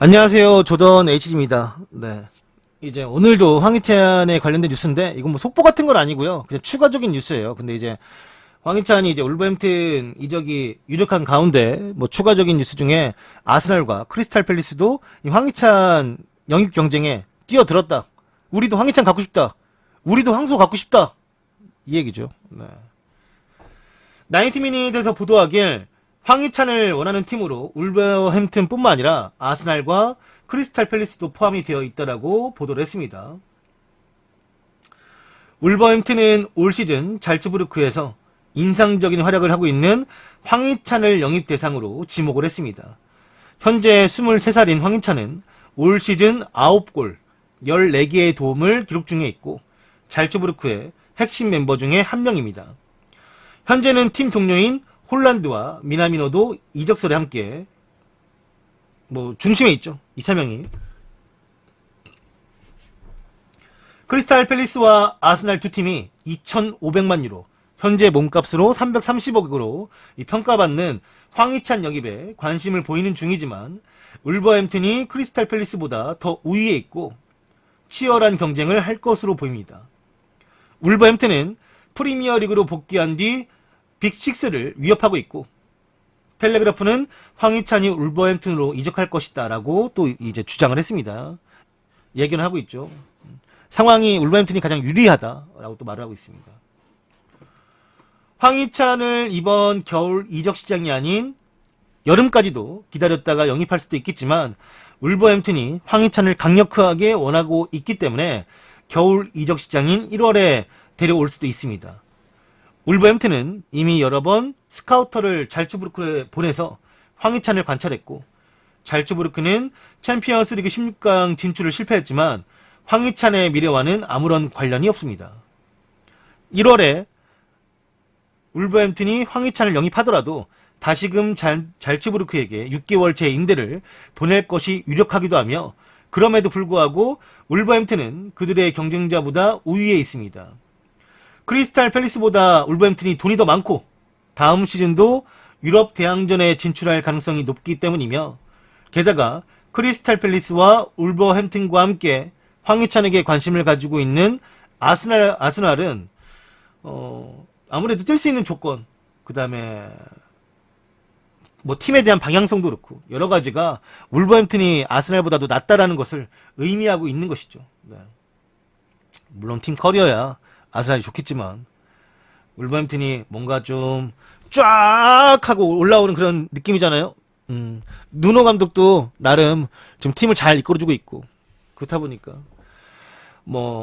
안녕하세요. 조던 HG입니다. 네. 이제 오늘도 황희찬에 관련된 뉴스인데, 이건 뭐 속보 같은 건 아니고요. 그냥 추가적인 뉴스예요. 근데 이제 황희찬이 이제 울버햄튼 이적이 유력한 가운데, 뭐 추가적인 뉴스 중에 아스날과 크리스탈 팰리스도 이 황희찬 영입 경쟁에 뛰어들었다. 우리도 황희찬 갖고 싶다. 우리도 황소 갖고 싶다. 이 얘기죠. 네. 나이트미닛에서 보도하길 황희찬을 원하는 팀으로 울버햄튼뿐만 아니라 아스날과 크리스탈 팰리스도 포함이 되어 있다라고 보도를 했습니다. 울버햄튼은 올 시즌 잘츠부르크에서 인상적인 활약을 하고 있는 황희찬을 영입 대상으로 지목을 했습니다. 현재 23살인 황희찬은 올 시즌 9골, 14개의 도움을 기록 중에 있고 잘츠부르크의 핵심 멤버 중에 한 명입니다. 현재는 팀 동료인 홀란드와 미나미노도 이적설에 함께 중심에 있죠. 이 세 명이. 크리스탈 팰리스와 아스날 두 팀이 2,500만 유로, 현재 몸값으로 330억으로 평가받는 황희찬 영입에 관심을 보이는 중이지만 울버햄튼이 크리스탈 팰리스보다 더 우위에 있고 치열한 경쟁을 할 것으로 보입니다. 울버햄튼은 프리미어리그로 복귀한 뒤 빅6를 위협하고 있고 텔레그래프는 황희찬이 울버햄튼으로 이적할 것이다 라고 또 이제 주장을 했습니다. 예견을 하고 있죠. 상황이 울버햄튼이 가장 유리하다 라고 또 말을 하고 있습니다. 황희찬을 이번 겨울 이적 시장이 아닌 여름까지도 기다렸다가 영입할 수도 있겠지만 울버햄튼이 황희찬을 강력하게 원하고 있기 때문에 겨울 이적 시장인 1월에 데려올 수도 있습니다. 울버햄튼은 이미 여러 번 스카우터를 잘츠부르크에 보내서 황희찬을 관찰했고 잘츠부르크는 챔피언스 리그 16강 진출을 실패했지만 황희찬의 미래와는 아무런 관련이 없습니다. 1월에 울버햄튼이 황희찬을 영입하더라도 다시금 잘츠부르크에게 6개월 재임대를 보낼 것이 유력하기도 하며 그럼에도 불구하고 울버햄튼은 그들의 경쟁자보다 우위에 있습니다. 크리스탈 팰리스보다 울버햄튼이 돈이 더 많고 다음 시즌도 유럽 대항전에 진출할 가능성이 높기 때문이며 게다가 크리스탈 팰리스와 울버햄튼과 함께 황희찬에게 관심을 가지고 있는 아스날은 아무래도 뛸 수 있는 조건, 그 다음에 팀에 대한 방향성도 그렇고 여러 가지가 울버햄튼이 아스날보다도 낫다라는 것을 의미하고 있는 것이죠. 네. 물론 팀 커리어야 아스날이 좋겠지만 울버햄튼이 뭔가 좀 쫙 하고 올라오는 그런 느낌이잖아요. 누노 감독도 나름 지금 팀을 잘 이끌어주고 있고 그렇다 보니까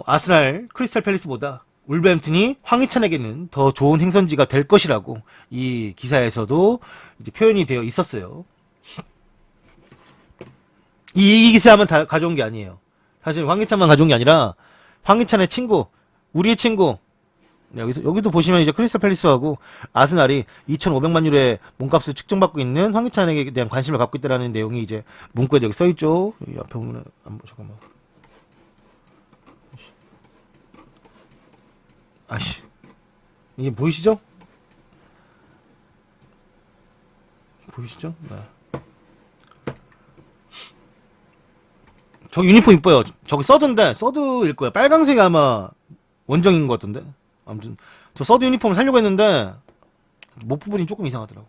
아스날, 크리스탈 팰리스보다 울버햄튼이 황희찬에게는 더 좋은 행선지가 될 것이라고 이 기사에서도 이제 표현이 되어 있었어요. 이 기사만 다 가져온 게 아니에요. 사실 황희찬만 가져온 게 아니라 황희찬의 친구, 우리의 친구, 여기도 보시면 이제 크리스탈 팰리스하고 아스날이 2,500만 유로의 몸값을 측정받고 있는 황희찬에게 대한 관심을 갖고 있다라는 내용이 이제 문구에 여기 써있죠. 여기 앞에 보면 잠깐만. 아씨, 이게 보이시죠? 보이시죠? 네. 저기 유니폼 이뻐요. 저기 서드일 거야. 빨강색이 아마 원정인 것 같던데. 아무튼 저 서드 유니폼을 살려고 했는데 목 부분이 조금 이상하더라고.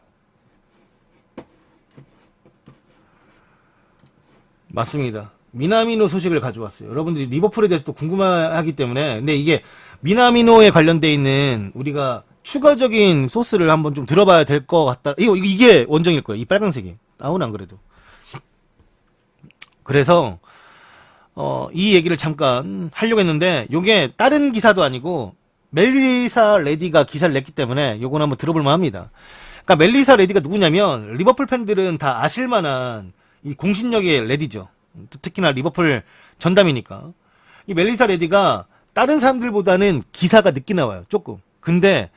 맞습니다. 미나미노 소식을 가져왔어요. 여러분들이 리버풀에 대해서 또 궁금해하기 때문에. 근데 이게 미나미노에 관련돼 있는 우리가 추가적인 소스를 한번 좀 들어봐야 될 것 같다. 이게 원정일 거예요. 이 빨강색이. 아무나 안 그래도. 그래서 이 얘기를 잠깐 하려고 했는데 요게 다른 기사도 아니고 멜리사 레디가 기사를 냈기 때문에 요건 한번 들어볼만 합니다. 그러니까 멜리사 레디가 누구냐면 리버풀 팬들은 다 아실만한 이 공신력의 레디죠. 특히나 리버풀 전담이니까. 이 멜리사 레디가 다른 사람들보다는 기사가 늦게 나와요. 조금. 근데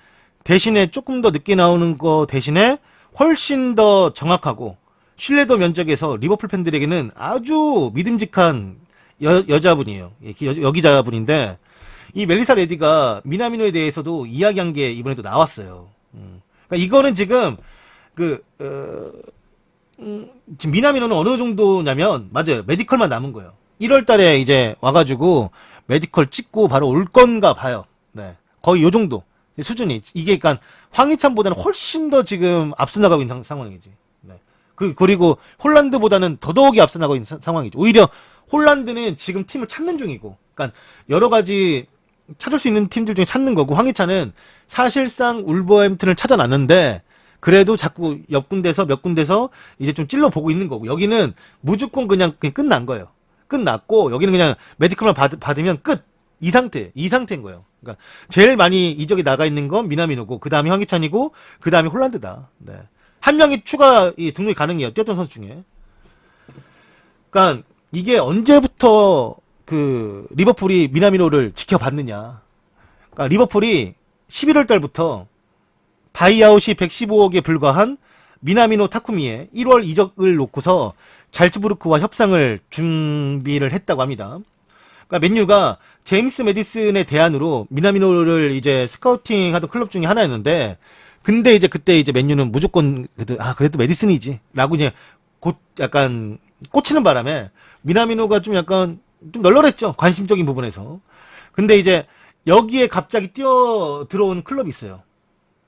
대신에 조금 더 늦게 나오는 거 대신에 훨씬 더 정확하고 신뢰도 면적에서 리버풀 팬들에게는 아주 믿음직한 여자분이에요. 여기자분인데 이 멜리사 레디가 미나미노에 대해서도 이야기한 게 이번에도 나왔어요. 그러니까 이거는 지금 지금 미나미노는 어느 정도냐면, 맞아요. 메디컬만 남은 거예요. 1월 달에 이제 와가지고, 메디컬 찍고 바로 올 건가 봐요. 네. 거의 요 정도. 수준이. 이게 그러니까 황희찬보다는 훨씬 더 지금 앞서 나가고 있는 상황이지. 네. 그리고 홀란드보다는 더더욱이 앞서 나가고 있는 상황이죠. 오히려 홀란드는 지금 팀을 찾는 중이고, 그러니까 여러 가지 찾을 수 있는 팀들 중에 찾는 거고, 황희찬은 사실상 울버햄튼을 찾아놨는데, 그래도 자꾸 몇 군데서 이제 좀 찔러보고 있는 거고, 여기는 무조건 그냥 끝난 거예요. 끝났고, 여기는 그냥 메디컬만 받으면 끝! 이 상태인 거예요. 그러니까 제일 많이 이적이 나가 있는 건 미나미노고, 그 다음에 황희찬이고, 그 다음에 홀란드다. 네. 한 명이 추가 등록이 가능해요. 뛰었던 선수 중에. 그러니까 이게 언제부터 그 리버풀이 미나미노를 지켜봤느냐. 그러니까 리버풀이 11월 달부터 바이아웃이 115억에 불과한 미나미노 타쿠미의 1월 이적을 놓고서 잘츠부르크와 협상을 준비를 했다고 합니다. 그러니까 맨유가 제임스 메디슨의 대안으로 미나미노를 이제 스카우팅 하던 클럽 중에 하나였는데, 근데 이제 그때 이제 맨유는 무조건 그래도 메디슨이지 라고 이제 약간 꽂히는 바람에 미나미노가 좀 약간 좀 널널했죠. 관심적인 부분에서. 근데 이제 여기에 갑자기 뛰어 들어온 클럽이 있어요.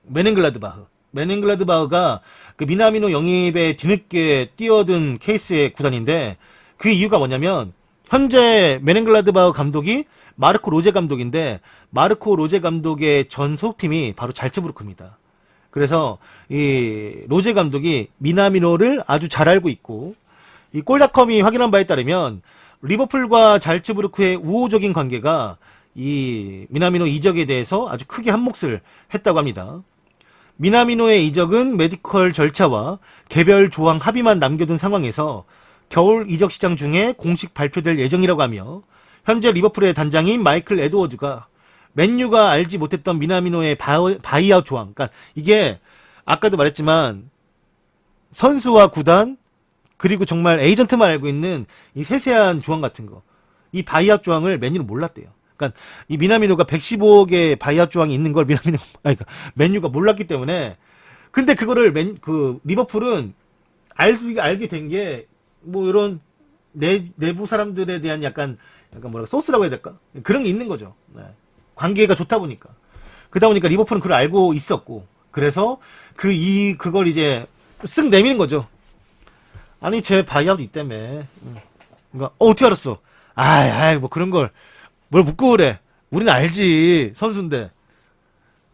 메넨글라드바흐가 그 미나미노 영입에 뒤늦게 뛰어든 케이스의 구단인데, 그 이유가 뭐냐면 현재 메넨글라드바흐 감독이 마르코 로제 감독인데, 마르코 로제 감독의 전 소속팀이 바로 잘츠부르크입니다. 그래서 이 로제 감독이 미나미노를 아주 잘 알고 있고, 이 골닷컴이 확인한 바에 따르면 리버풀과 잘츠부르크의 우호적인 관계가 이 미나미노 이적에 대해서 아주 크게 한몫을 했다고 합니다. 미나미노의 이적은 메디컬 절차와 개별 조항 합의만 남겨둔 상황에서 겨울 이적 시장 중에 공식 발표될 예정이라고 하며, 현재 리버풀의 단장인 마이클 에드워즈가 맨유가 알지 못했던 미나미노의 바이아웃 조항, 그러니까 이게 아까도 말했지만 선수와 구단 그리고 정말 에이전트만 알고 있는 이 세세한 조항 같은 거, 이 바이아웃 조항을 맨유는 몰랐대요. 그러니까 이 미나미노가 115억의 바이아웃 조항이 있는 걸 그러니까 맨유가 몰랐기 때문에. 근데 그거를 리버풀은 알게 된 게 뭐 이런 내부 사람들에 대한 약간 뭐랄까 소스라고 해야 될까? 그런 게 있는 거죠. 네. 관계가 좋다 보니까. 그러다 보니까 리버풀은 그걸 알고 있었고, 그래서 그걸 이제 쓱 내미는 거죠. 아니 제 바이아웃 있다며. 그러니까 어떻게 알았어? 뭐 그런 걸 뭘 묻고 그래. 우리는 알지. 선수인데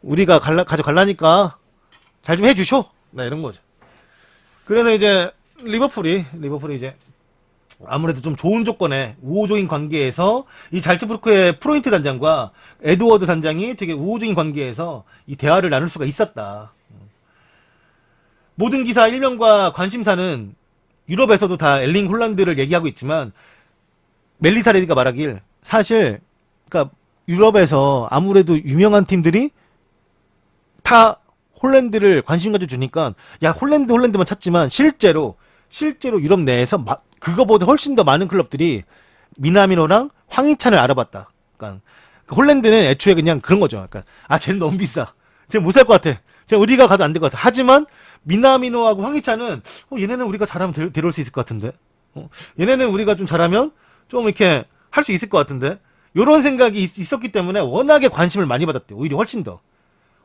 우리가 가져갈라니까 잘 좀 해주쇼. 네, 이런 거죠. 그래서 이제 리버풀이 이제 아무래도 좀 좋은 조건에 우호적인 관계에서 이 잘츠부르크의 프로인트 단장과 에드워드 단장이 되게 우호적인 관계에서 이 대화를 나눌 수가 있었다. 모든 기사 일면과 관심사는 유럽에서도 다 엘링 홀란드를 얘기하고 있지만, 멜리사 레디가 말하길, 사실 그러니까 유럽에서 아무래도 유명한 팀들이 다 홀란드를 관심 가져주니까, 야 홀란드만 찾지만 실제로 유럽 내에서 그거보다 훨씬 더 많은 클럽들이 미나미노랑 황희찬을 알아봤다. 그러니까 홀란드는 애초에 그냥 그런 거죠. 그러니까 쟤는 너무 비싸. 쟤는 못 살 것 같아. 쟤는 우리가 가도 안 될 것 같아. 하지만 미나미노하고 황희찬은 얘네는 우리가 잘하면 데려올 수 있을 것 같은데. 얘네는 우리가 좀 잘하면 좀 이렇게 할 수 있을 것 같은데. 요런 생각이 있었기 때문에 워낙에 관심을 많이 받았대요. 오히려 훨씬 더.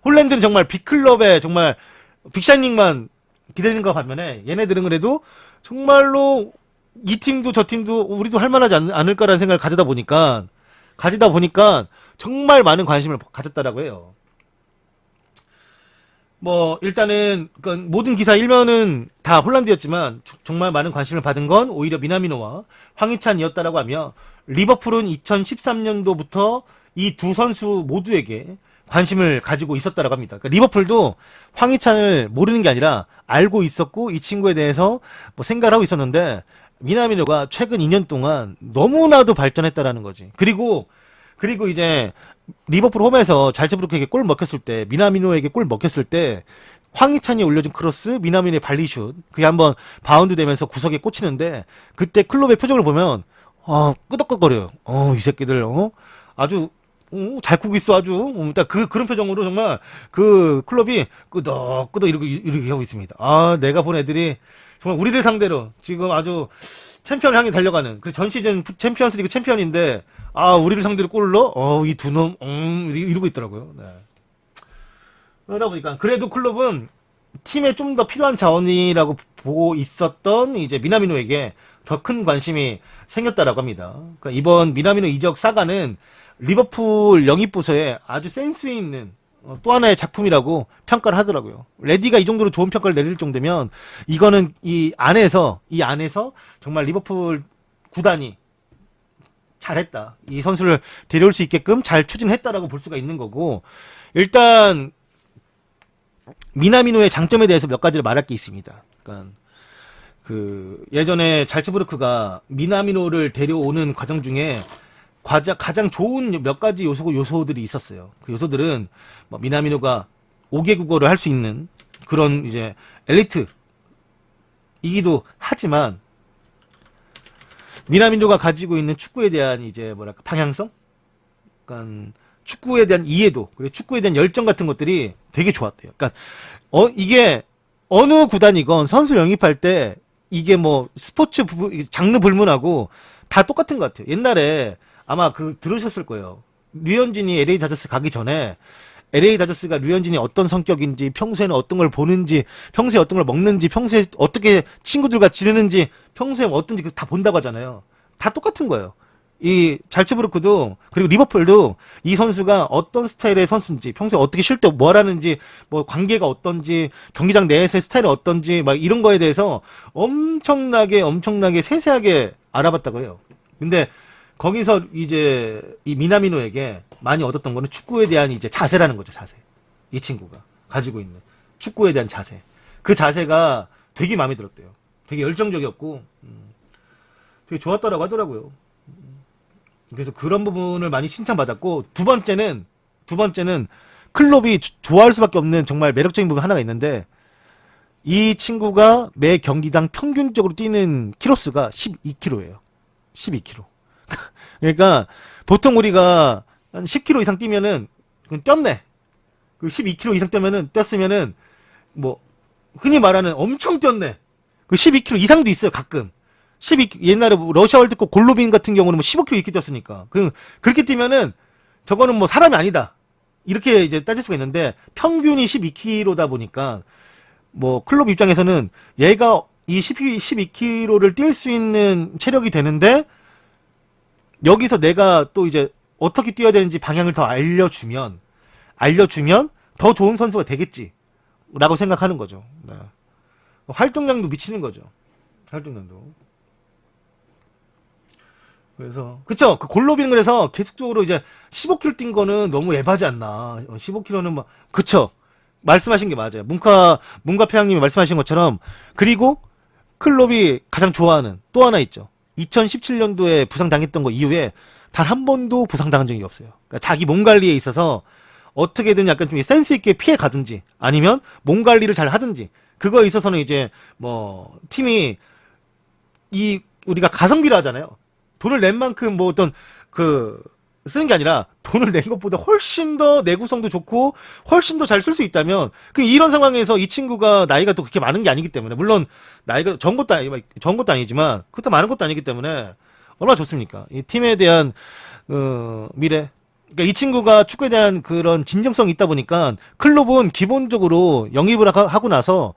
홀란드는 정말 빅클럽에 정말 빅샤이닝만 기다리는 거 반면에, 얘네들은 그래도 정말로 이 팀도 저 팀도 우리도 할만하지 않을까라는 생각을 가지다 보니까 정말 많은 관심을 가졌다라고 해요. 뭐 일단은 모든 기사 일면은 다 홀란드였지만 정말 많은 관심을 받은 건 오히려 미나미노와 황희찬이었다라고 하며, 리버풀은 2013년도부터 이 두 선수 모두에게 관심을 가지고 있었다라고 합니다. 그러니까 리버풀도 황희찬을 모르는 게 아니라 알고 있었고, 이 친구에 대해서 뭐 생각을 하고 있었는데, 미나미노가 최근 2년 동안 너무나도 발전했다라는 거지. 그리고 이제 리버풀 홈에서 잘츠부르크에게 골 먹혔을 때, 미나미노에게 골 먹혔을 때 황희찬이 올려준 크로스, 미나미노의 발리슛, 그게 한번 바운드 되면서 구석에 꽂히는데, 그때 클럽의 표정을 보면 끄덕끄덕거려요. 이 새끼들 아주 잘 크고 있어 아주. 딱 그런 표정으로 정말 그 클럽이 끄덕끄덕 이렇게 하고 있습니다. 내가 본 애들이 정말 우리들 상대로 지금 아주 챔피언을 향해 달려가는 그 전 시즌 챔피언스리그 챔피언인데 우리를 상대로 골을 넣어? 이 두 놈 이러고 있더라고요. 네. 그러다 보니까 그래도 클럽은 팀에 좀 더 필요한 자원이라고 보고 있었던 이제 미나미노에게 더 큰 관심이 생겼다라고 합니다. 그러니까 이번 미나미노 이적 사가는 리버풀 영입 부서에 아주 센스 있는 또 하나의 작품이라고 평가를 하더라고요. 레디가 이 정도로 좋은 평가를 내릴 정도면 이거는 이 안에서 정말 리버풀 구단이 잘했다. 이 선수를 데려올 수 있게끔 잘 추진했다라고 볼 수가 있는 거고, 일단 미나미노의 장점에 대해서 몇 가지를 말할 게 있습니다. 그러니까 예전에 잘츠부르크가 미나미노를 데려오는 과정 중에 가장 좋은 몇 가지 요소들이 있었어요. 그 요소들은 뭐 미나미노가 5개 국어를 할 수 있는 그런 이제 엘리트이기도 하지만, 미나미노가 가지고 있는 축구에 대한 이제 뭐랄까 방향성, 그러니까 축구에 대한 이해도, 그리고 축구에 대한 열정 같은 것들이 되게 좋았대요. 그러니까 이게 어느 구단이건 선수 영입할 때 이게 뭐 스포츠 장르 불문하고 다 똑같은 것 같아요. 옛날에 아마 들으셨을 거예요. 류현진이 LA 다저스 가기 전에 LA 다저스가 류현진이 어떤 성격인지, 평소에는 어떤 걸 보는지, 평소에 어떤 걸 먹는지, 평소에 어떻게 친구들과 지내는지, 평소에 어떤지 다 본다고 하잖아요. 다 똑같은 거예요. 이 잘츠부르크도, 그리고 리버풀도 이 선수가 어떤 스타일의 선수인지, 평소에 어떻게 쉴 때 뭘 하는지, 뭐 관계가 어떤지, 경기장 내에서의 스타일이 어떤지, 막 이런 거에 대해서 엄청나게 세세하게 알아봤다고 해요. 근데 거기서 이제 이 미나미노에게 많이 얻었던 거는 축구에 대한 이제 자세라는 거죠. 자세. 이 친구가 가지고 있는 축구에 대한 자세. 그 자세가 되게 마음에 들었대요. 되게 열정적이었고 되게 좋았다라고 하더라고요. 그래서 그런 부분을 많이 칭찬받았고, 두 번째는 클롭이 좋아할 수밖에 없는 정말 매력적인 부분 하나가 있는데, 이 친구가 매 경기당 평균적으로 뛰는 키로수가 12km예요. 12km. 그러니까 보통 우리가 한 10km 이상 뛰면은 그건 뛰었네. 그 12km 이상 뛰었으면은 뭐 흔히 말하는 엄청 뛰었네. 그 12km 이상도 있어요, 가끔. 옛날에 러시아 월드컵 골로빈 같은 경우는 뭐 15km 이렇게 뛰었으니까. 그렇게 뛰면은 저거는 뭐 사람이 아니다. 이렇게 이제 따질 수가 있는데, 평균이 12km다 보니까 뭐 클럽 입장에서는 얘가 이 12km를 뛸 수 있는 체력이 되는데, 여기서 내가 또 이제 어떻게 뛰어야 되는지 방향을 더 알려주면 더 좋은 선수가 되겠지 라고 생각하는 거죠. 네. 활동량도 미치는 거죠. 활동량도. 그래서 그쵸, 그 골로빈, 그래서 계속적으로 이제 15km 뛴 거는 너무 에바지 않나. 15km는 막 그쵸, 말씀하신 게 맞아요. 문과 폐양님이 말씀하신 것처럼. 그리고 클롭이 가장 좋아하는 또 하나 있죠. 2017년도에 부상당했던 거 이후에 단 한 번도 부상당한 적이 없어요. 그러니까 자기 몸 관리에 있어서 어떻게든 약간 좀 센스 있게 피해 가든지, 아니면 몸 관리를 잘 하든지, 그거에 있어서는 이제 뭐 팀이 우리가 가성비라 하잖아요. 돈을 낸 만큼 뭐 어떤 쓰는 게 아니라, 돈을 낸 것보다 훨씬 더 내구성도 좋고 훨씬 더 잘 쓸 수 있다면, 이런 상황에서 이 친구가 나이가 또 그렇게 많은 게 아니기 때문에, 물론 나이가 적은 것도 아니지만 그렇다 많은 것도 아니기 때문에 얼마나 좋습니까? 이 팀에 대한 미래. 그러니까 이 친구가 축구에 대한 그런 진정성이 있다 보니까 클럽은 기본적으로 영입을 하고 나서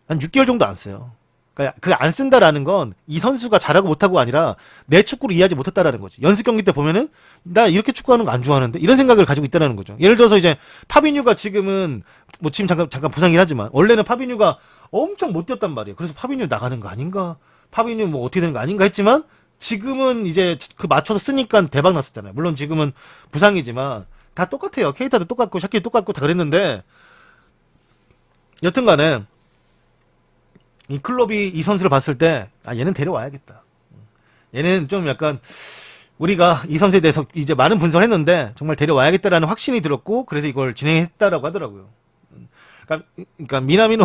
한 6개월 정도 안 써요. 그러니까 안 쓴다라는 건 이 선수가 잘하고 못하고가 아니라 내 축구를 이해하지 못했다라는 거지. 연습 경기 때 보면은 나 이렇게 축구하는 거 안 좋아하는데, 이런 생각을 가지고 있다라는 거죠. 예를 들어서 이제 파비뉴가 지금은 뭐 지금 잠깐 부상이긴 하지만, 원래는 파비뉴가 엄청 못 뛰었단 말이에요. 그래서 파비뉴 나가는 거 아닌가, 파비뉴 뭐 어떻게 되는 거 아닌가 했지만, 지금은 이제 맞춰서 쓰니까 대박 났었잖아요. 물론 지금은 부상이지만 다 똑같아요. 케이타도 똑같고 샤키도 똑같고 다 그랬는데, 여튼간에 이 클럽이 이 선수를 봤을 때, 얘는 데려와야겠다. 얘는 좀 약간 우리가 이 선수에 대해서 이제 많은 분석을 했는데 정말 데려와야겠다라는 확신이 들었고, 그래서 이걸 진행했다라고 하더라고요. 그러니까 미나미노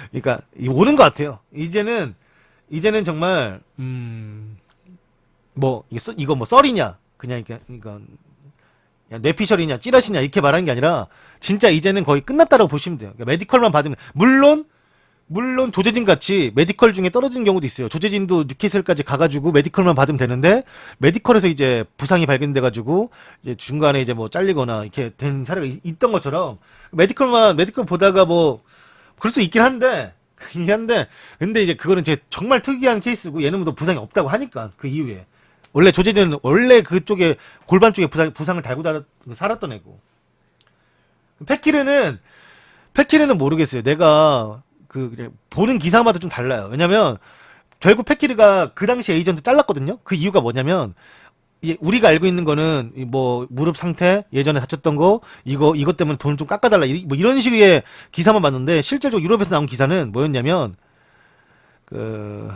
그러니까 오는 것 같아요. 이제는 정말 뭐 이거 뭐 썰이냐, 그냥 뇌피셜이냐 찌라시냐 이렇게 말하는 게 아니라, 진짜 이제는 거의 끝났다라고 보시면 돼요. 그러니까 메디컬만 받으면, 물론 물론 조재진 같이 메디컬 중에 떨어진 경우도 있어요. 조재진도 뉴캐슬까지 가가지고 메디컬만 받으면 되는데 메디컬에서 이제 부상이 발견돼가지고 이제 중간에 이제 뭐 잘리거나 이렇게 된 사례가 있던 것처럼 메디컬 보다가 뭐 그럴 수 있긴 한데 근데 이제 그거는 이제 정말 특이한 케이스고 얘는 뭐 부상이 없다고 하니까 그 이후에 원래 조재진은 원래 그쪽에 골반 쪽에 부상을 달고 살았던 애고 패키르는 모르겠어요. 내가 그냥 보는 기사마다 좀 달라요. 왜냐면 결국 패키르가 그 당시 에이전트 잘랐거든요. 그 이유가 뭐냐면 우리가 알고 있는 거는 뭐 무릎 상태 예전에 다쳤던 거 이것 때문에 돈을 좀 깎아달라 뭐 이런 식의 기사만 봤는데 실제로 유럽에서 나온 기사는 뭐였냐면 그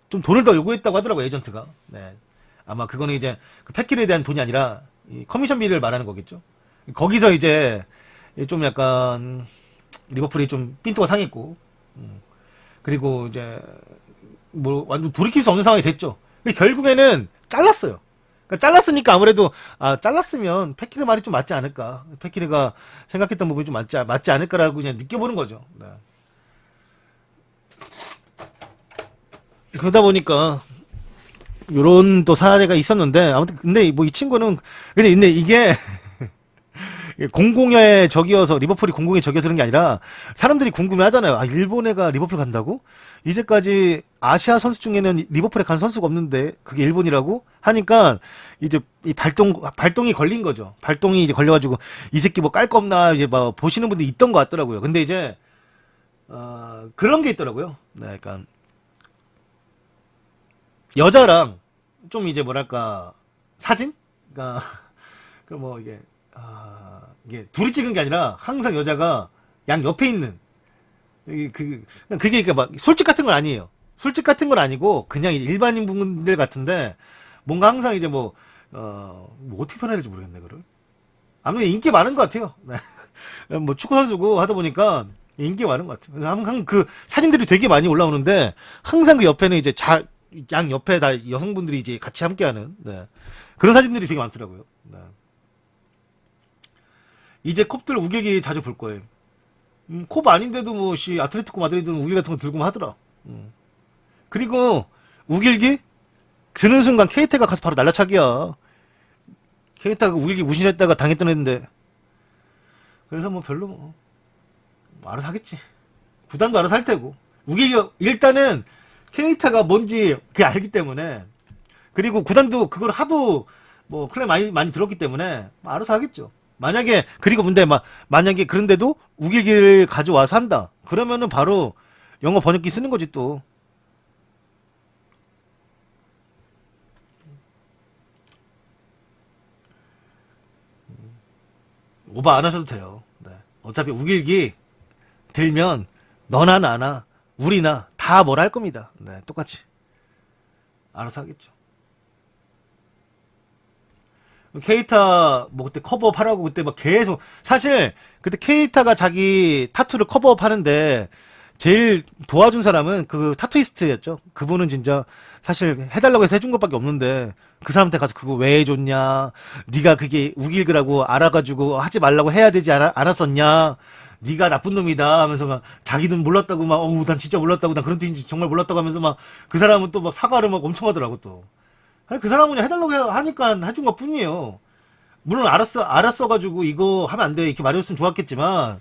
좀 돈을 더 요구했다고 하더라고 에이전트가. 네. 아마 그거는 이제 그 패키르에 대한 돈이 아니라 이 커미션비를 말하는 거겠죠. 거기서 이제 좀 약간 리버풀이 좀 삔또가 상했고 그리고 이제 뭐 완전 돌이킬 수 없는 상황이 됐죠. 결국에는 잘랐어요. 그러니까 잘랐으니까 아무래도 잘랐으면 패키르 말이 좀 맞지 않을까. 패키르가 생각했던 부분이 좀 맞지 않을까라고 그냥 느껴보는 거죠. 네. 그러다 보니까 요런 또 사례가 있었는데 아무튼 근데 뭐 이 친구는 근데 이게 공공의 적이어서 리버풀이 공공의 적이어서 그런 게 아니라 사람들이 궁금해하잖아요. 일본 애가 리버풀 간다고? 이제까지 아시아 선수 중에는 리버풀에 간 선수가 없는데 그게 일본이라고 하니까 이제 이 발동이 걸린 거죠. 발동이 이제 걸려가지고 이 새끼 뭐 깔 거 없나 이제 뭐 보시는 분들이 있던 것 같더라고요. 근데 이제 그런 게 있더라고요. 네, 약간 여자랑 좀 이제 뭐랄까 사진? 그러니까 그 뭐 이게 둘이 찍은 게 아니라 항상 여자가 양 옆에 있는 그게 그러니까 막 술집 같은 건 아니에요. 술집 같은 건 아니고 그냥 일반인 분들 같은데 뭔가 항상 이제 뭐 어떻게 표현해야 될지 모르겠네 그를. 아무튼 인기 많은 것 같아요. 네. 뭐 축구 선수고 하다 보니까 인기 많은 것 같아요. 항상 그 사진들이 되게 많이 올라오는데 항상 그 옆에는 이제 양 옆에 다 여성분들이 이제 같이 함께하는 네. 그런 사진들이 되게 많더라고요. 네. 이제 컵들 우길기 자주 볼 거예요. 컵 아닌데도 뭐 아틀레티코 마드리드는 우길 같은 거 들고만 하더라. 그리고 우길기 드는 순간 케이타가 가서 바로 날라차기야. 케이타가 우길기 무신했다가 당했던 애인데. 그래서 뭐 별로 뭐 알아서 하겠지. 구단도 알아서 할 테고. 우길기 일단은 케이타가 뭔지 그게 알기 때문에 그리고 구단도 그걸 하도 뭐 클레임 많이 들었기 때문에 알아서 하겠죠. 그리고 근데 만약에 그런데도 우길기를 가져와서 한다. 그러면은 바로 영어 번역기 쓰는 거지 또. 오버 안 하셔도 돼요. 네. 어차피 우길기 들면 너나 나나 우리나 다 뭘 할 겁니다. 네, 똑같이. 알아서 하겠죠. 케이타 뭐 그때 커버업 하라고 그때 막 계속 사실 그때 케이타가 자기 타투를 커버업 하는데 제일 도와준 사람은 그 타투이스트였죠. 그분은 진짜 사실 해달라고 해서 해준 것밖에 없는데 그 사람한테 가서 그거 왜 해줬냐, 네가 그게 우길그라고 알아가지고 하지 말라고 해야 되지 않았었냐, 네가 나쁜 놈이다 하면서 막 자기는 몰랐다고 막 어우 난 진짜 몰랐다고 난 그런 뜻인지 정말 몰랐다고 하면서 막 그 사람은 또 막 사과를 막 엄청 하더라고 또. 아니, 그 사람은 그냥 해달라고 하니까 해준 것 뿐이에요. 물론 알았어가지고 이거 하면 안 돼 이렇게 말해줬으면 좋았겠지만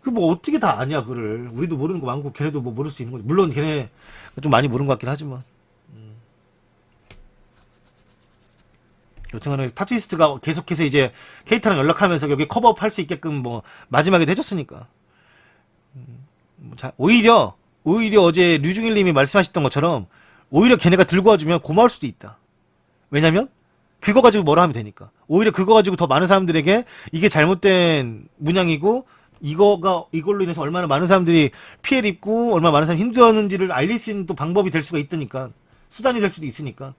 그 뭐 어떻게 다 아냐 그를. 우리도 모르는 거 많고 걔네도 뭐 모를 수 있는 거지. 물론 걔네 좀 많이 모르는 것 같긴 하지만 여튼간에 타투이스트가 계속해서 이제 케이타랑 연락하면서 여기 커버업 할 수 있게끔 뭐 마지막에도 해줬으니까 오히려 어제 류중일님이 말씀하셨던 것처럼 오히려 걔네가 들고 와주면 고마울 수도 있다. 왜냐면 그거 가지고 뭐라 하면 되니까. 오히려 그거 가지고 더 많은 사람들에게 이게 잘못된 문양이고 이걸로 인해서 얼마나 많은 사람들이 피해를 입고 얼마나 많은 사람이 힘들었는지를 알릴 수 있는 또 방법이 될 수가 있으니까. 수단이 될 수도 있으니까.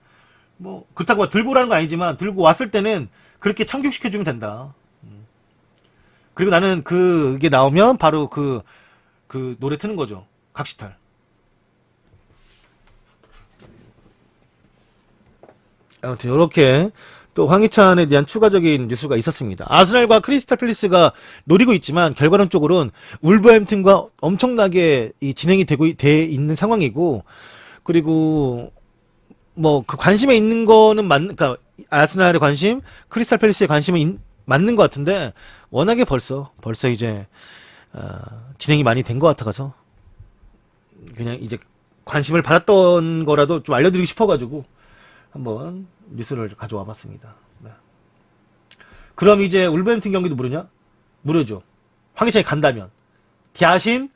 뭐 그렇다고 막 들고 오라는 건 아니지만 들고 왔을 때는 그렇게 참교육시켜주면 된다. 그리고 나는 그게 나오면 바로 그 노래 트는 거죠. 각시탈. 아무튼 요렇게 또 황희찬에 대한 추가적인 뉴스가 있었습니다. 아스날과 크리스탈 팰리스가 노리고 있지만 결과론적으로는 울버햄튼과 엄청나게 진행이 돼 있는 상황이고, 그리고 뭐 그 관심에 있는 거는 그러니까 아스날의 관심, 크리스탈 팰리스의 관심은 맞는 것 같은데 워낙에 벌써 이제 진행이 많이 된 것 같아서 그냥 이제 관심을 받았던 거라도 좀 알려드리고 싶어가지고 한번 뉴스를 가져와 봤습니다. 네. 그럼 이제 울버햄튼 경기도 무르냐? 무르죠. 황희찬이 간다면. 대신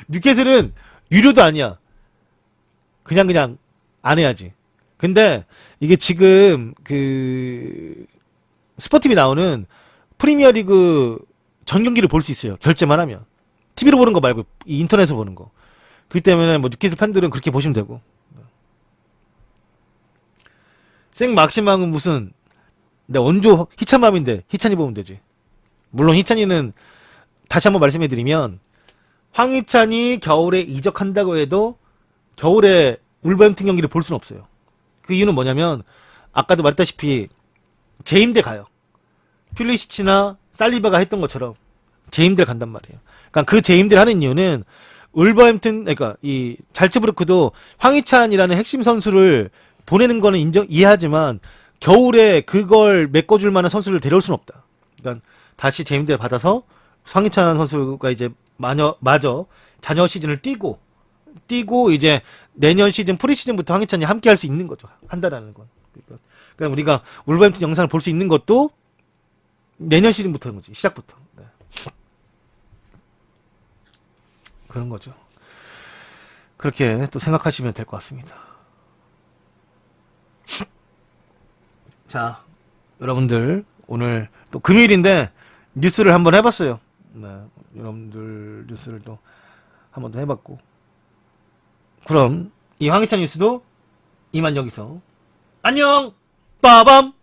뉴캐슬은 유료도 아니야. 그냥 안 해야지. 근데 이게 지금 그 스포티비 나오는 프리미어리그 전 경기를 볼 수 있어요. 결제만 하면. TV로 보는 거 말고 인터넷에서 보는 거. 그렇기 때문에 뭐 뉴캐슬 팬들은 그렇게 보시면 되고. 생막시망은 무슨 내 원조 희찬맘인데 희찬이 보면 되지. 물론 희찬이는 다시 한번 말씀해드리면 황희찬이 겨울에 이적한다고 해도 겨울에 울버햄튼 경기를 볼 수는 없어요. 그 이유는 뭐냐면 아까도 말했다시피 재임대 가요. 퓰리시치나 살리바가 했던 것처럼 재임대를 간단 말이에요. 그러니까 그 재임대를 하는 이유는 울버햄튼, 그러니까 이 잘츠부르크도 황희찬이라는 핵심 선수를 보내는 거는 이해하지만 겨울에 그걸 메꿔줄 만한 선수를 데려올 수는 없다. 그러니까 다시 재임대를 받아서 황희찬 선수가 이제 마저 자녀 시즌을 뛰고 이제 내년 시즌 프리시즌부터 황희찬이 함께 할 수 있는 거죠. 한다라는 건. 그러니까 우리가 울버햄튼 영상을 볼 수 있는 것도 내년 시즌부터인 거지. 시작부터. 네. 그런 거죠. 그렇게 또 생각하시면 될 것 같습니다. 자, 여러분들 오늘 또 금요일인데 뉴스를 한번 해봤어요. 네, 여러분들 뉴스를 또 한번 더 해봤고, 그럼 이 황희찬 뉴스도 이만 여기서 안녕. 빠밤.